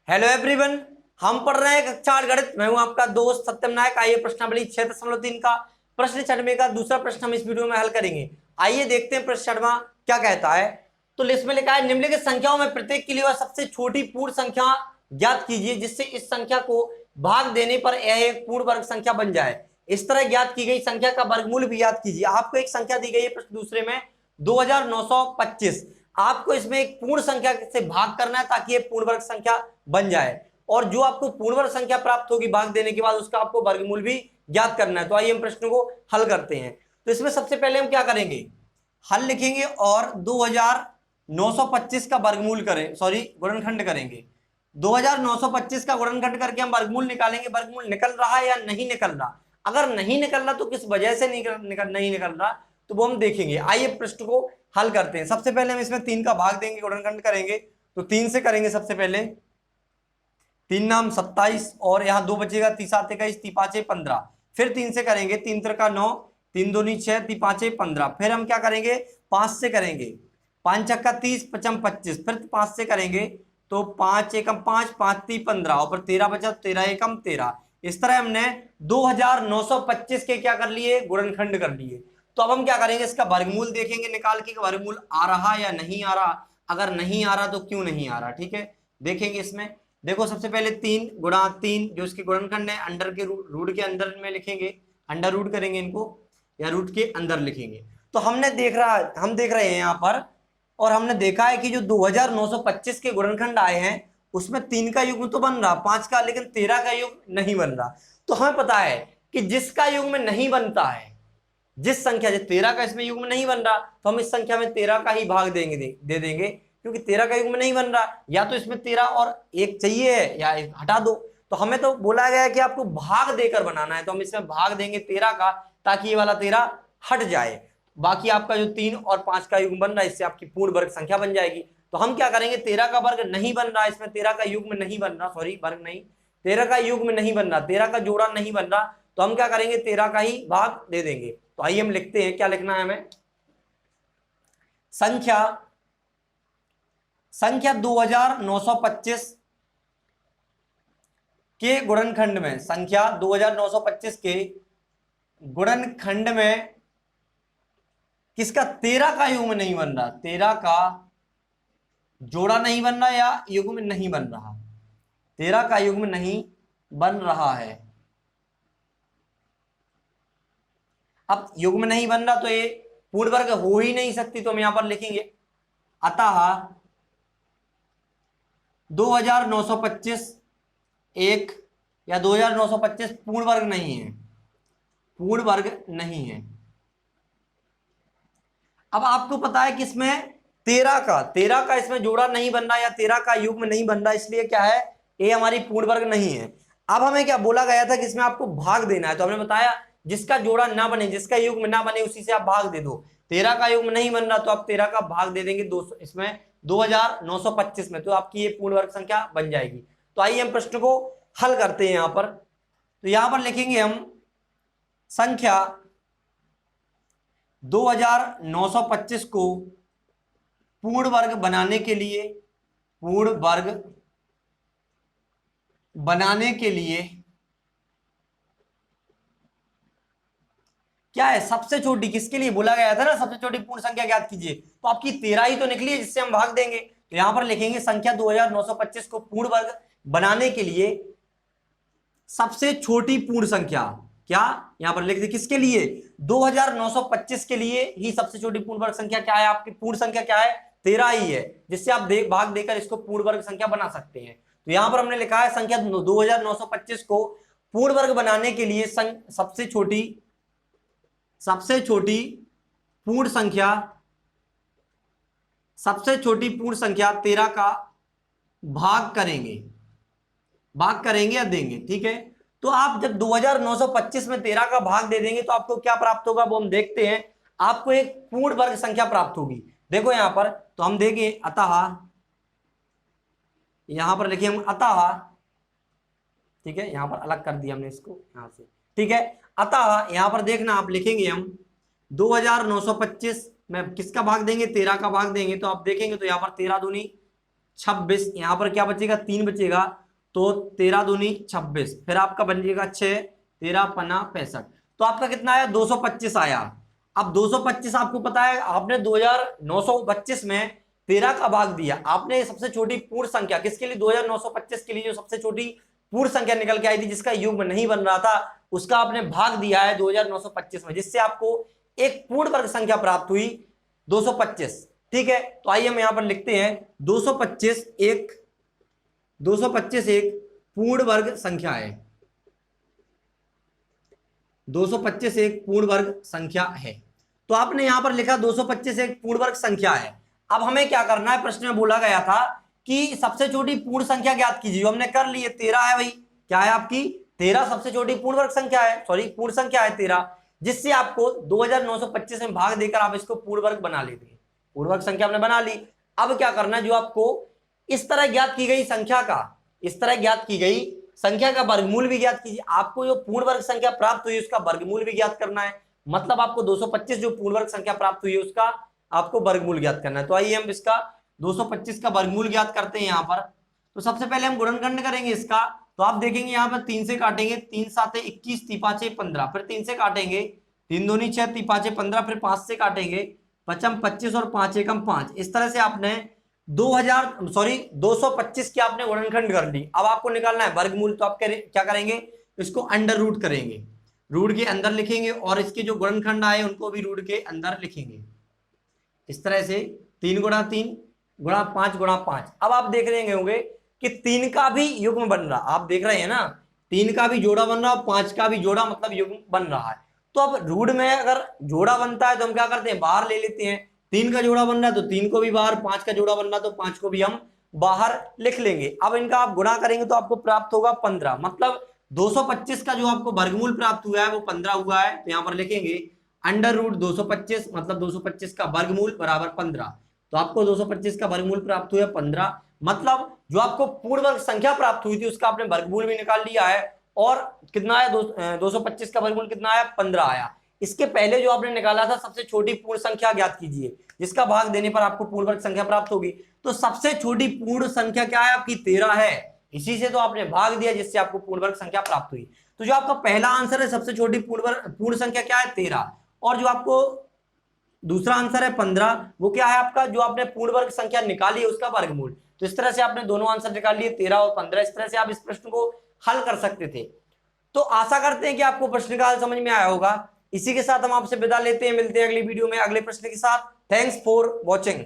Hello everyone, हम पढ़ रहे हैं कक्षा 8 गणित। मैं हूं आपका दोस्त सत्यम नायक। आइए प्रश्नावली 6.3 का प्रश्न छठवें का दूसरा प्रश्न हम इस वीडियो में हल करेंगे। आइए देखते हैं प्रश्न छठवां क्या कहता है। तो लिस्ट में लिखा है, निम्नलिखित संख्याओं में प्रत्येक के लिए सबसे छोटी पूर्ण संख्या ज्ञात कीजिए जिससे इस संख्या को भाग देने पर यह एक पूर्ण वर्ग संख्या बन जाए। इस तरह ज्ञात की गई संख्या का वर्गमूल भी ज्ञात कीजिए। आपको एक संख्या दी गई है प्रश्न दूसरे में 2925। आपको इसमें एक पूर्ण संख्या से भाग करना है ताकि ये पूर्ण वर्ग संख्या बन जाए, और जो आपको पूर्ण वर्ग संख्या प्राप्त होगी भाग देने के बाद उसका आपको वर्गमूल भी ज्ञात करना है। तो आइए हम प्रश्न को हल करते हैं। तो इसमें सबसे पहले हम क्या करेंगे, हल लिखेंगे और 2925 का वर्गमूल करें, सॉरी गुणनखंड करेंगे। 2925 का गुणनखंड करके हम वर्गमूल निकालेंगे। वर्गमूल निकल रहा है या नहीं निकल रहा, अगर नहीं निकल रहा तो किस वजह से नहीं निकल रहा तो वो हम देखेंगे। आइए प्रश्न को हल करते हैं। सबसे पहले हम इसमें 3 का भाग देंगे, गुणनखंड करेंगे। तो 3 से करेंगे। सबसे पहले 3 नाम 27 और यहाँ 2 बचेगा, 3 7 21, 3 5 15। फिर 3 से करेंगे, 3 3 9, 3 2 6, 3 5 15। फिर हम क्या करेंगे, 5 से करेंगे, 5 6 30, 5 25। फिर 5 से करेंगे तो 5 1 5, 5 3 15 और फिर 13 बचा, 13 1 13। इस तरह हमने 2925 के क्या कर लिए, गुणनखंड कर लिए। तो अब हम क्या करेंगे, इसका वर्गमूल देखेंगे निकाल के वर्गमूल आ रहा या नहीं आ रहा। अगर नहीं आ रहा तो क्यों नहीं आ रहा, ठीक है देखेंगे इसमें। देखो सबसे पहले 3 गुणा 3 जो इसके गुणनखंड है, अंडर के रूट के अंदर में लिखेंगे, अंडर रूट करेंगे इनको या रूट के अंदर लिखेंगे। तो हम देख रहे हैं यहाँ पर, और हमने देखा है कि जो 2925 के गुणनखंड आए हैं उसमें 3 का युग्म तो बन रहा, 5 का, लेकिन 13 का युग्म नहीं बन रहा। तो हमें पता है कि जिसका युग्म नहीं बनता है, जिस संख्या जो 13 का इसमें युग्म नहीं बन रहा, तो हम इस संख्या में 13 का ही भाग देंगे, दे देंगे, क्योंकि 13 का युग्म नहीं बन रहा। या तो इसमें 13 और 1 चाहिए है या 1 हटा दो। तो हमें तो बोला गया है कि आपको भाग देकर बनाना है, तो हम इसमें भाग देंगे 13 का ताकि ये वाला 13 हट जाए। बाकी आपका जो 3 और 5 का युग्म बन रहा है इससे आपकी पूर्ण वर्ग संख्या बन जाएगी। तो हम क्या करेंगे, 13 का वर्ग नहीं बन रहा, इसमें 13 का युग्म नहीं बन रहा, सॉरी वर्ग नहीं, 13 का युग्म नहीं बन रहा, 13 का जोड़ा नहीं बन रहा, तो हम क्या करेंगे 13 का ही भाग दे देंगे। तो आइए हम लिखते हैं, क्या लिखना है हमें, संख्या 2925 के गुणनखंड में, संख्या 2925 के गुणनखंड में किसका 13 का युग्म नहीं बन रहा, 13 का जोड़ा नहीं बन रहा या युग्म नहीं बन रहा, 13 का युग्म नहीं बन रहा है। अब युग्म नहीं बन रहा तो ये पूर्ण वर्ग हो ही नहीं सकती, तो हम यहां पर लिखेंगे अतः 2925 एक या 2925 पूर्ण वर्ग नहीं है, पूर्ण वर्ग नहीं है। अब आपको पता है कि इसमें 13 का इसमें जोड़ा नहीं बन रहा या 13 का युग्म नहीं बन रहा, इसलिए क्या है, ये हमारी पूर्ण वर्ग नहीं है। अब हमें क्या बोला गया था कि इसमें आपको भाग देना है, तो हमने बताया जिसका जोड़ा ना बने, जिसका युग्म ना बने उसी से आप भाग दे दो। 13 का युग्म नहीं बन रहा तो आप 13 का भाग दे देंगे 200 इसमें 2925 में, तो आपकी ये पूर्ण वर्ग संख्या बन जाएगी। तो आइए हम प्रश्न को हल करते हैं यहां पर। तो यहां पर लिखेंगे हम संख्या 2925 को पूर्ण वर्ग बनाने के लिए, पूर्ण वर्ग बनाने के लिए क्या है, सबसे छोटी, किसके लिए बोला गया था ना सबसे छोटी पूर्ण संख्या ज्ञात कीजिए, तो आपकी 13 ही तो निकली है जिससे हम भाग देंगे। तो यहां पर लिखेंगे संख्या 2925 को पूर्ण वर्ग बनाने के लिए सबसे छोटी पूर्ण संख्या, क्या यहां पर लिख दे, किसके लिए, 2925 के लिए ही सबसे छोटी पूर्ण वर्ग संख्या क्या है, आपकी पूर्ण संख्या क्या है, 13 ही है, जिससे आप भाग देकर इसको पूर्ण वर्ग संख्या बना सकते हैं। तो यहां पर हमने लिखा है संख्या 2925 को पूर्ण वर्ग बनाने के लिए सबसे छोटी पूर्ण संख्या, सबसे छोटी पूर्ण संख्या 13 का भाग करेंगे या देंगे, ठीक है। तो आप जब 2925 में 13 का भाग दे देंगे तो आपको क्या प्राप्त होगा वो हम देखते हैं। आपको एक पूर्ण वर्ग संख्या प्राप्त होगी। देखो यहां पर, तो हम देंगे अतः, यहां पर लिखिए हम अतः, ठीक है, यहां पर अलग कर दिया हमने इसको यहां से, ठीक है। अतः यहां पर देखना आप लिखेंगे हम 2925 में किसका भाग देंगे, 13 का भाग देंगे। तो आप देखेंगे तो यहां पर 13 दूनी 26, यहां पर क्या बचेगा 3 बचेगा, तो 13 दूनी 26, फिर आपका बन जाएगा 6, 13 पना 65, तो आपका कितना आया 225 आया। अब 225 आपको पता है आपने 2925 में 13 का भाग दिया, आपने सबसे छोटी पूर्ण संख्या किसके लिए 2925 के लिए जो सबसे छोटी पूर्ण संख्या निकल के आई थी जिसका युग्म नहीं बन रहा था उसका आपने भाग दिया है 2925 में, जिससे आपको एक पूर्ण वर्ग संख्या प्राप्त हुई 225। ठीक है, तो आइए हम यहां पर लिखते हैं 225 एक पूर्ण वर्ग संख्या है, 225 एक पूर्ण वर्ग संख्या है। तो आपने यहां पर लिखा 225 एक पूर्ण वर्ग संख्या है। अब हमें क्या करना है, प्रश्न में बोला गया था कि सबसे छोटी पूर्ण संख्या ज्ञात कीजिए, जो हमने कर ली है 13 है भाई, क्या है आपकी 13 सबसे छोटी पूर्ण वर्ग संख्या है, सॉरी पूर्ण संख्या है 13, जिससे आपको 2925 में भाग देकर आप इसको पूर्ण वर्ग बना लेते हैं, पूर्ण वर्ग संख्या हमने बना ली। अब क्या करना है, जो आपको इस तरह ज्ञात की गई संख्या का, इस तरह ज्ञात की गई संख्या का वर्गमूल भी ज्ञात कीजिए। आपको जो पूर्ण वर्ग संख्या प्राप्त हुई उसका वर्गमूल भी ज्ञात करना है, मतलब आपको 225 जो पूर्ण वर्ग संख्या प्राप्त हुई है उसका आपको वर्गमूल ज्ञात करना है। तो आइए हम इसका 225 का वर्गमूल ज्ञात करते हैं। यहाँ पर तो सबसे पहले हम गुणनखंड करेंगे इसका, तो आप देखेंगे यहाँ पर 3 से काटेंगे, 3 7 21, 3 5 15, फिर 3 से काटेंगे, 3 दूनी 6, 3 5 15, फिर 5 से काटेंगे, 5 25 और 5 एकम 5। इस तरह से आपने 225 की आपने गुणनखंड कर ली। अब आपको निकालना है वर्गमूल, तो आप क्या करेंगे, इसको अंडर रूट करेंगे, रूट के अंदर लिखेंगे और इसके जो गुणनखंड आए उनको भी रूट के अंदर लिखेंगे। इस तरह से 3 गुणा 3 गुणा 5 गुणा 5। अब आप देख रहे होंगे कि 3 का भी युग्म बन रहा, आप देख रहे हैं ना 3 का भी जोड़ा बन रहा और 5 का भी जोड़ा मतलब युग्म बन रहा है। तो अब रूट में अगर जोड़ा बनता है तो हम क्या करते हैं, बाहर ले लेते हैं। 3 का जोड़ा बन रहा है तो 3 को भी बाहर, 5 का जोड़ा बन रहा है तो 5 को भी हम बाहर लिख लेंगे। अब इनका आप गुणा करेंगे तो आपको प्राप्त होगा 15, मतलब 225 का जो आपको वर्गमूल प्राप्त हुआ है वो 15 हुआ है। तो यहां पर लिखेंगे अंडर रूट 225, मतलब 225 का वर्गमूल बराबर 15। तो आपको 225 का वर्गमूल प्राप्त हुआ 15, मतलब जो आपको पूर्ण वर्ग संख्या प्राप्त हुई थी उसका आपने वर्गमूल भी निकाल लिया है। और कितना आया, 225 का वर्गमूल कितना आया, 15 आया। इसके पहले जो आपने निकाला था सबसे छोटी पूर्ण संख्या ज्ञात कीजिए, जिसका भाग देने पर आपको पूर्ण वर्ग संख्या प्राप्त होगी। तो सबसे छोटी पूर्ण संख्या क्या है आपकी, 13 है, इसी से तो आपने भाग दिया जिससे आपको पूर्ण वर्ग संख्या प्राप्त हुई। तो जो आपका पहला आंसर है सबसे छोटी पूर्ण संख्या क्या है, 13, और जो आपको दूसरा आंसर है 15, वो क्या है आपका, जो आपने पूर्ण वर्ग संख्या निकाली है उसका वर्गमूल। तो इस तरह से आपने दोनों आंसर निकाल लिए 13 और 15। इस तरह से आप इस प्रश्न को हल कर सकते थे। तो आशा करते हैं कि आपको प्रश्न का हल समझ में आया होगा। इसी के साथ हम आपसे विदा लेते हैं, मिलते हैं अगली वीडियो में अगले प्रश्न के साथ। Thanks for watching.